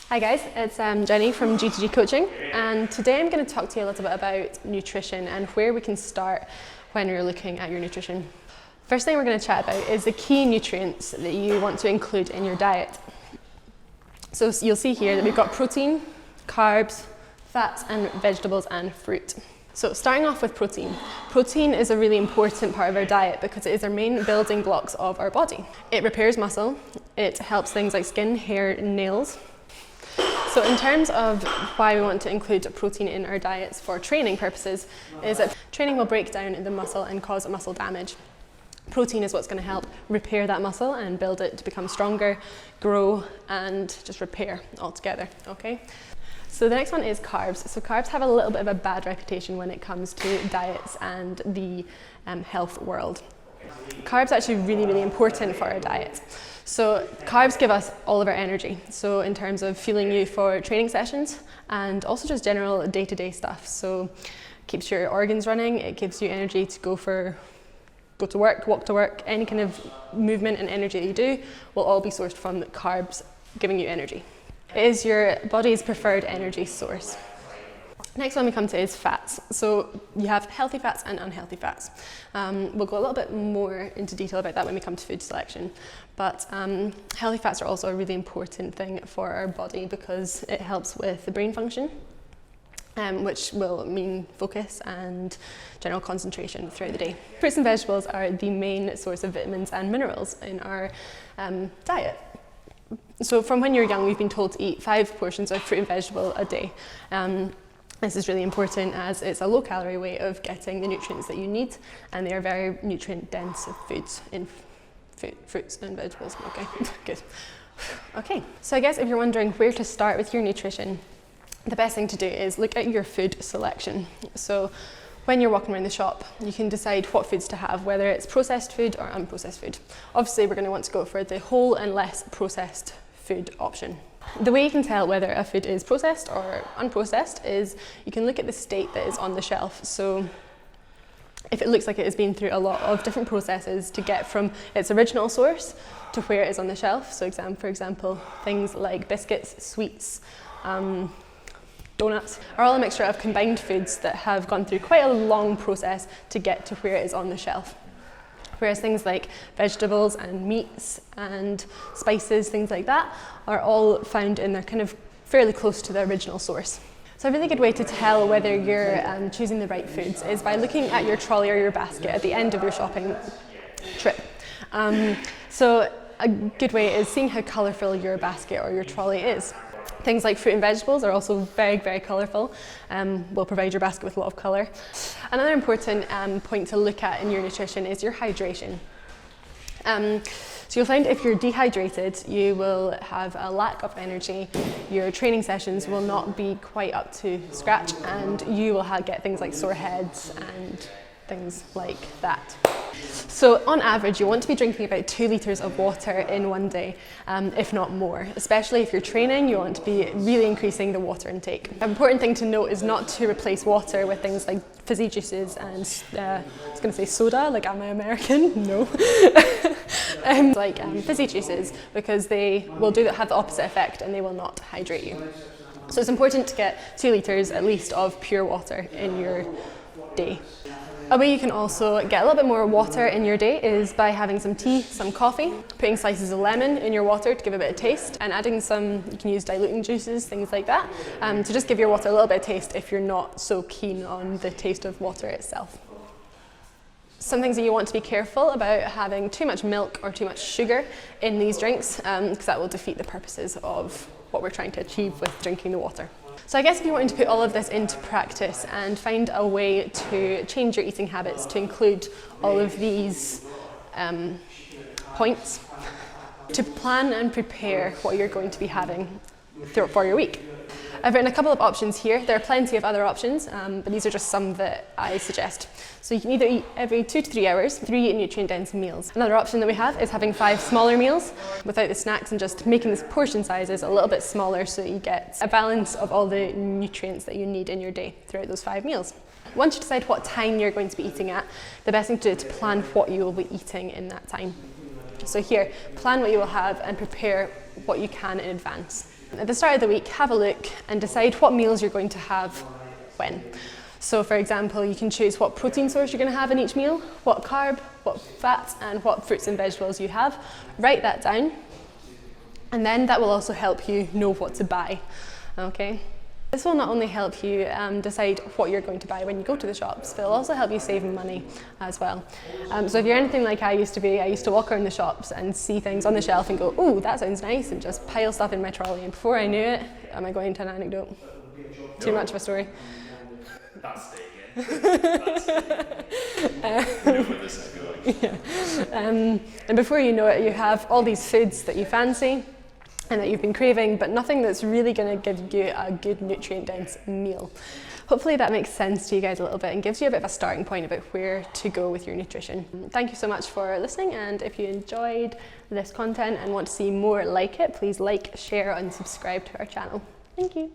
Hi guys, it's Jenny from GTG Coaching, and today I'm going to talk to you a little bit about nutrition and where we can start when you're looking at your nutrition. First thing we're going to chat about is the key nutrients that you want to include in your diet. So you'll see here that we've got protein, carbs, fats and vegetables and fruit. So starting off with protein. Protein is a really important part of our diet because it is our main building blocks of our body. It repairs muscle, it helps things like skin, hair and nails. So in terms of why we want to include protein in our diets for training purposes is that training will break down the muscle and cause muscle damage. Protein is what's going to help repair that muscle and build it to become stronger, grow and just repair altogether, okay? So the next one is carbs. So carbs have a little bit of a bad reputation when it comes to diets and the health world. Carbs are actually really important for our diet. So carbs give us all of our energy. So in terms of fueling you for training sessions and also just general day-to-day stuff. So it keeps your organs running, it gives you energy to go to work, walk to work, any kind of movement and energy that you do will all be sourced from carbs giving you energy. It is your body's preferred energy source. Next one we come to is fats. So you have healthy fats and unhealthy fats. We'll go a little bit more into detail about that when we come to food selection. But healthy fats are also a really important thing for our body because it helps with the brain function, which will mean focus and general concentration throughout the day. Fruits and vegetables are the main source of vitamins and minerals in our diet. So from when you're young, we've been told to eat 5 portions of fruit and vegetable a day. This is really important as it's a low-calorie way of getting the nutrients that you need, and they are very nutrient-dense foods in fruits and vegetables. Okay, good. Okay, so I guess if you're wondering where to start with your nutrition, the best thing to do is look at your food selection. So when you're walking around the shop, you can decide what foods to have, whether it's processed food or unprocessed food. Obviously, we're going to want to go for the whole and less processed food option. The way you can tell whether a food is processed or unprocessed is you can look at the state that is on the shelf. So if it looks like it has been through a lot of different processes to get from its original source to where it is on the shelf, so for example, things like biscuits, sweets, donuts, are all a mixture of combined foods that have gone through quite a long process to get to where it is on the shelf. Whereas things like vegetables and meats and spices, things like that, are all found in their kind of fairly close to the original source. So a really good way to tell whether you're choosing the right foods is by looking at your trolley or your basket at the end of your shopping trip. So a good way is seeing how colourful your basket or your trolley is. Things like fruit and vegetables are also very colourful, will provide your basket with a lot of colour. Another important point to look at in your nutrition is your hydration. So you'll find if you're dehydrated, you will have a lack of energy, your training sessions will not be quite up to scratch, and you will get things like sore heads and things like that. So on average, you want to be drinking about 2 litres of water in one day, if not more. Especially if you're training, you want to be really increasing the water intake. An important thing to note is not to replace water with things like fizzy juices and, I was going to say soda, like am I American? No. Fizzy juices, because they will have the opposite effect and they will not hydrate you. So it's important to get 2 litres at least of pure water in your day. A way you can also get a little bit more water in your day is by having some tea, some coffee, putting slices of lemon in your water to give a bit of taste, and adding you can use diluting juices, things like that, to just give your water a little bit of taste if you're not so keen on the taste of water itself. Some things that you want to be careful about having too much milk or too much sugar in these drinks, because that will defeat the purposes of what we're trying to achieve with drinking the water. So I guess if you're wanting to put all of this into practice and find a way to change your eating habits to include all of these points, to plan and prepare what you're going to be having for your week. I've written a couple of options here. There are plenty of other options, but these are just some that I suggest. So you can either eat every 2 to 3 hours, 3 nutrient-dense meals. Another option that we have is having 5 smaller meals without the snacks and just making the portion sizes a little bit smaller so that you get a balance of all the nutrients that you need in your day throughout those 5 meals. Once you decide what time you're going to be eating at, the best thing to do is to plan what you will be eating in that time. So here, plan what you will have and prepare what you can in advance. At the start of the week, have a look and decide what meals you're going to have when. So for example, you can choose what protein source you're going to have in each meal, what carb, what fat, and what fruits and vegetables you have. Write that down, and then that will also help you know what to buy. Okay? This will not only help you decide what you're going to buy when you go to the shops, but it'll also help you save money as well. So if you're anything like I used to be, I used to walk around the shops and see things on the shelf and go, "Oh, that sounds nice," and just pile stuff in my trolley. And before I knew it, am I going into an anecdote? Too much of a story? That's staying in. That's staying in. We know where this is going. Yeah. And before you know it, you have all these foods that you fancy and that you've been craving, but nothing that's really going to give you a good nutrient-dense meal. Hopefully that makes sense to you guys a little bit and gives you a bit of a starting point about where to go with your nutrition. Thank you so much for listening, and if you enjoyed this content and want to see more like it, please like, share and subscribe to our channel. Thank you.